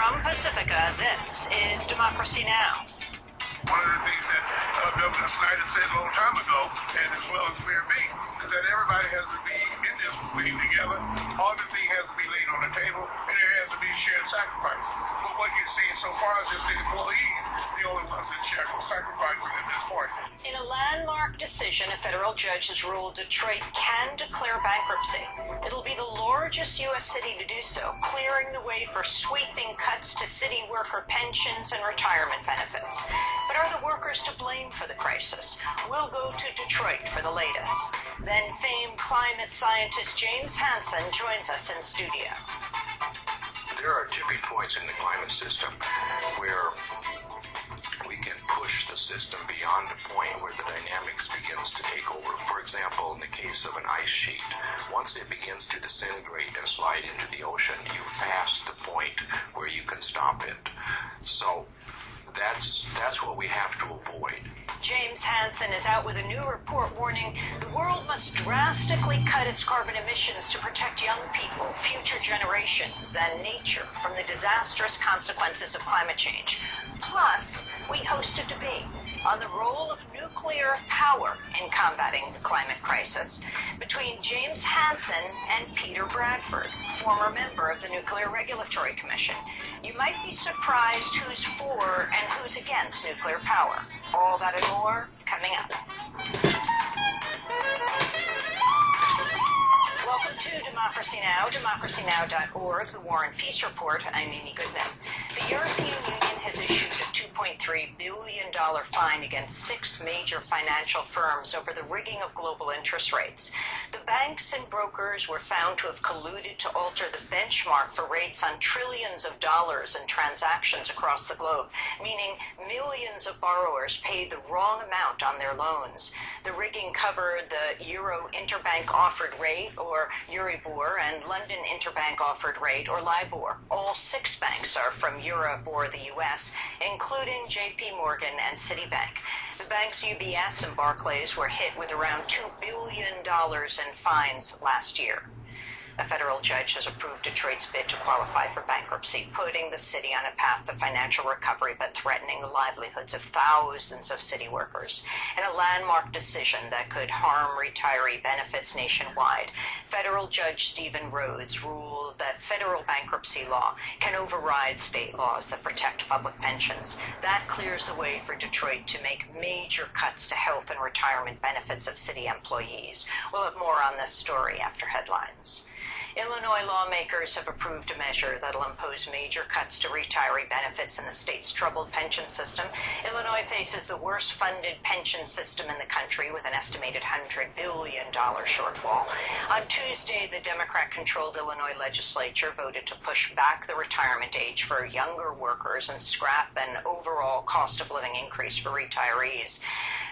From Pacifica, this is Democracy Now! One of the things that Governor Snyder said a long time ago, and as well as Mayor B, is that everybody has to be in this thing together. All the thing has to be laid on the table, and there has to be shared sacrifice. But what you're seeing so far is just the employees, the only ones that share sacrificing at this point. In a landmark decision, a federal judge has ruled Detroit can declare bankruptcy. It'll be the largest U.S. city to do so, clearing the way for sweeping cuts to city worker pensions and retirement benefits. But are the workers to blame for the crisis? We'll go to Detroit for the latest. Then famed climate scientist James Hansen joins us in studio. There are tipping points in the climate system where we can push the system beyond a point where the dynamics begins to take over. For example, in the case of an ice sheet, once it begins to disintegrate and slide into the ocean, you've passed the point where you can stop it. So that's what we have to avoid. James Hansen is out with a new report warning the world must drastically cut its carbon emissions to protect young people, future generations, and nature from the disastrous consequences of climate change. Plus, we host a debate on the role of nuclear power in combating the climate crisis between James Hansen and Peter Bradford, former member of the Nuclear Regulatory Commission. You might be surprised who's for and who's against nuclear power. All that and more coming up. Welcome to Democracy Now!, democracynow.org, the War and Peace Report. I'm Amy Goodman. The European Union has issued a $2.3 billion fine against 6 major financial firms over the rigging of global interest rates. The banks and brokers were found to have colluded to alter the benchmark for rates on trillions of dollars in transactions across the globe, meaning millions of borrowers paid the wrong amount on their loans. The rigging covered the Euro Interbank Offered Rate, or Euribor, and London Interbank Offered Rate, or LIBOR. All 6 banks are from Europe or the U.S., including J.P. Morgan and Citibank. The banks UBS and Barclays were hit with around $2 billion in fines last year. A federal judge has approved Detroit's bid to qualify for bankruptcy, putting the city on a path to financial recovery but threatening the livelihoods of thousands of city workers. In a landmark decision that could harm retiree benefits nationwide, federal Judge Stephen Rhodes ruled that federal bankruptcy law can override state laws that protect public pensions. That clears the way for Detroit to make major cuts to health and retirement benefits of city employees. We'll have more on this story after headlines. Illinois lawmakers have approved a measure that'll impose major cuts to retiree benefits in the state's troubled pension system. Illinois faces the worst funded pension system in the country with an estimated $100 billion shortfall. On Tuesday, the Democrat-controlled Illinois legislature voted to push back the retirement age for younger workers and scrap an overall cost of living increase for retirees.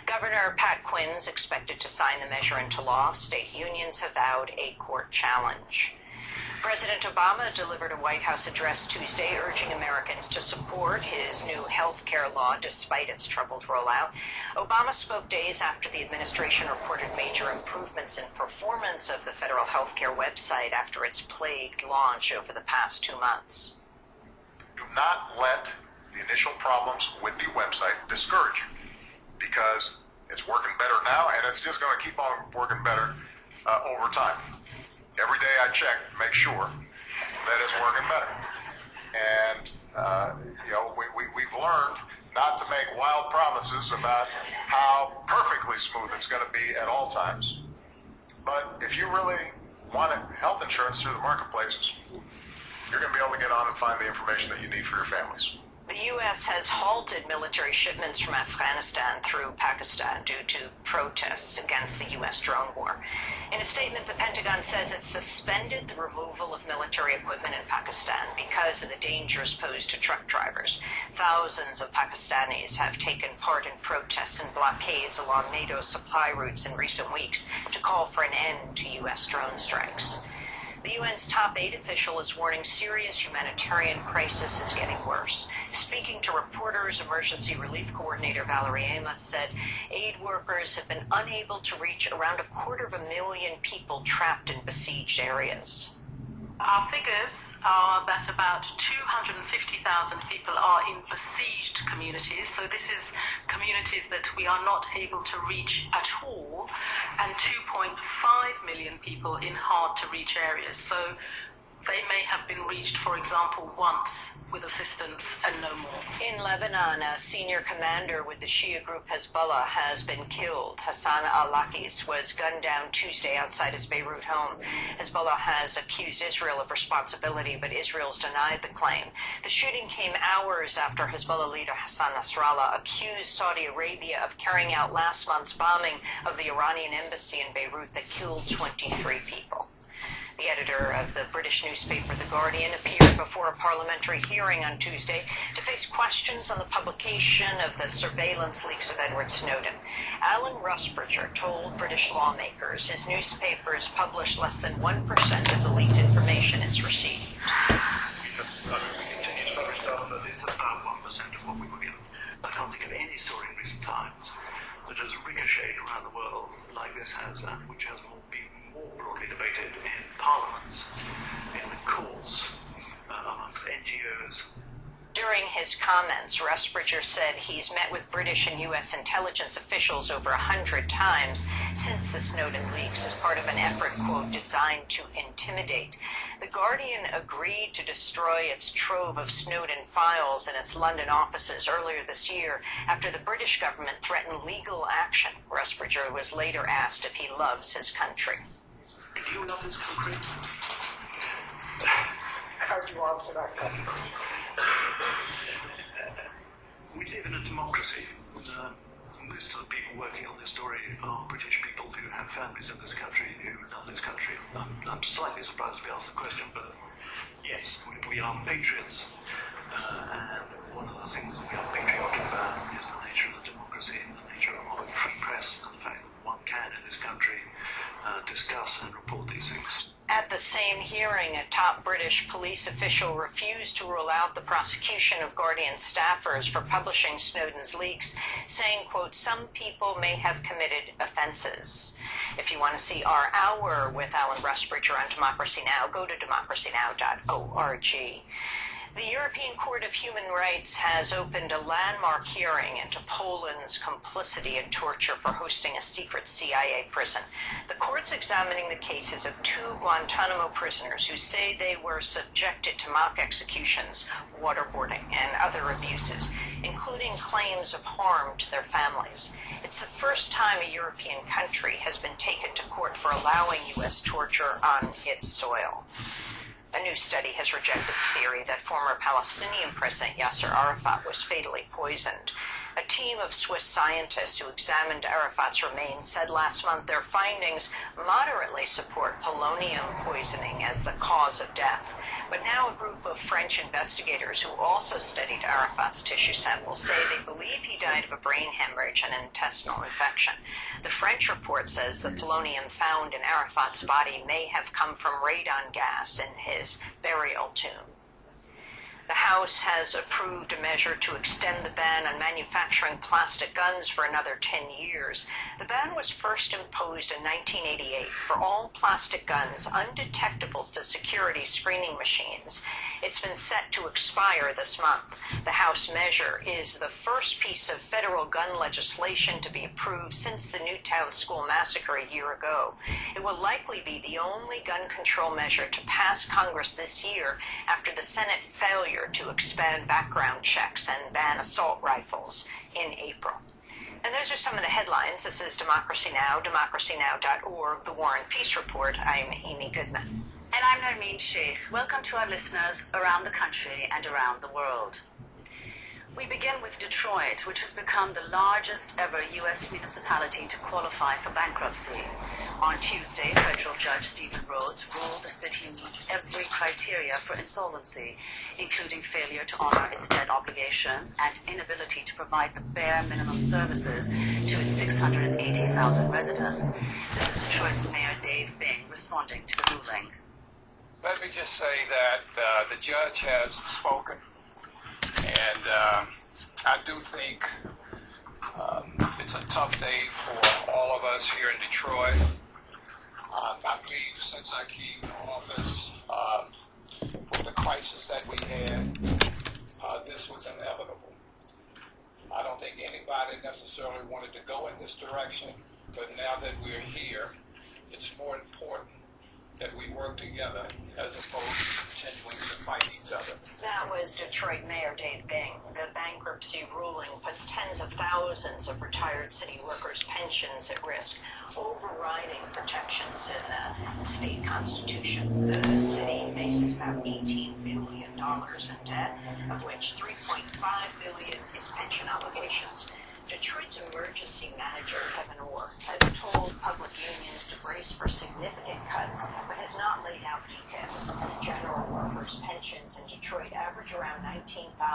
Governor Pat Quinn's expected to sign the measure into law. State unions have vowed a court challenge. President Obama delivered a White House address Tuesday urging Americans to support his new health care law despite its troubled rollout. Obama spoke days after the administration reported major improvements in performance of the federal health care website after its plagued launch over the past 2 months. Do not let the initial problems with the website discourage you, because it's working better now and it's just going to keep on working better over time. Every day I check, make sure that it's working better. And, we've learned not to make wild promises about how perfectly smooth it's going to be at all times. But if you really want health insurance through the marketplaces, you're going to be able to get on and find the information that you need for your families. The U.S. has halted military shipments from Afghanistan through Pakistan due to protests against the U.S. drone war. In a statement, the Pentagon says it suspended the removal of military equipment in Pakistan because of the dangers posed to truck drivers. Thousands of Pakistanis have taken part in protests and blockades along NATO supply routes in recent weeks to call for an end to U.S. drone strikes. The UN's top aid official is warning serious humanitarian crisis is getting worse. Speaking to reporters, Emergency Relief Coordinator Valerie Amos said aid workers have been unable to reach around 250,000 people trapped in besieged areas. Our figures are that about 250,000 people are in besieged communities. So this is communities that we are not able to reach at all, and 2.5 million people in hard-to-reach areas. So they may have been reached, for example, once with assistance and no more. In Lebanon, a senior commander with the Shia group Hezbollah has been killed. Hassan al-Lakis was gunned down Tuesday outside his Beirut home. Hezbollah has accused Israel of responsibility, but Israel's denied the claim. The shooting came hours after Hezbollah leader Hassan Nasrallah accused Saudi Arabia of carrying out last month's bombing of the Iranian embassy in Beirut that killed 23 people. The editor of the British newspaper The Guardian appeared before a parliamentary hearing on Tuesday to face questions on the publication of the surveillance leaks of Edward Snowden. Alan Rusbridger told British lawmakers his newspapers publish less than 1% of the leaked information it's received. We continue to publish data, but it's about 1% of what we were given. I can't think of any story in recent times that has ricocheted around the world like this has, and which has been more broadly debated in parliaments, in the courts, amongst NGOs. During his comments, Rusbridger said he's met with British and U.S. intelligence officials over 100 times since the Snowden leaks as part of an effort, quote, designed to intimidate. The Guardian agreed to destroy its trove of Snowden files in its London offices earlier this year after the British government threatened legal action. Rusbridger was later asked if he loves his country. Do you love this country? How do you answer that country? We live in a democracy. Most of the people working on this story are British people who have families in this country, who love this country. I'm slightly surprised to be asked the question, but yes, we are patriots. And one of the things we are patriotic about is the nature of the democracy, and the nature of a free press, and the fact that one can in this country discuss and report these things. At the same hearing, a top British police official refused to rule out the prosecution of Guardian staffers for publishing Snowden's leaks, saying, quote, some people may have committed offenses. If you want to see our hour with Alan Rusbridger on Democracy Now!, go to democracynow.org. The European Court of Human Rights has opened a landmark hearing into Poland's complicity in torture for hosting a secret CIA prison. The court's examining the cases of 2 Guantanamo prisoners who say they were subjected to mock executions, waterboarding, and other abuses, including claims of harm to their families. It's the first time a European country has been taken to court for allowing U.S. torture on its soil. A new study has rejected the theory that former Palestinian President Yasser Arafat was fatally poisoned. A team of Swiss scientists who examined Arafat's remains said last month their findings moderately support polonium poisoning as the cause of death. But now a group of French investigators who also studied Arafat's tissue samples say they believe he died of a brain hemorrhage and an intestinal infection. The French report says the polonium found in Arafat's body may have come from radon gas in his burial tomb. The House has approved a measure to extend the ban on manufacturing plastic guns for another 10 years. The ban was first imposed in 1988 for all plastic guns undetectable to security screening machines. It's been set to expire this month. The House measure is the first piece of federal gun legislation to be approved since the Newtown school massacre a year ago. It will likely be the only gun control measure to pass Congress this year after the Senate failure to expand background checks and ban assault rifles in April. And those are some of the headlines. This is Democracy Now!, democracynow.org, The War and Peace Report. I'm Amy Goodman. And I'm Nermeen Sheikh. Welcome to our listeners around the country and around the world. We begin with Detroit, which has become the largest ever U.S. municipality to qualify for bankruptcy. On Tuesday, federal judge Stephen Rhodes ruled the city meets every criteria for insolvency, including failure to honor its debt obligations and inability to provide the bare minimum services to its 680,000 residents. This is Detroit's Mayor Dave Bing responding to the ruling. Let me just say that the judge has spoken, and I do think it's a tough day for all of us here in Detroit. I believe since I came to office, with the crisis that we had, this was inevitable. I don't think anybody necessarily wanted to go in this direction, but now that we're here, it's more important that we work together as opposed to continuing to fight each other. That was Detroit Mayor Dave Bing. The bankruptcy ruling puts tens of thousands of retired city workers' pensions at risk, overriding protections in the state constitution. The city faces about $18 billion in debt, of which $3.5 billion is pension obligations. Detroit's emergency manager, Kevin Orr, has told Public Union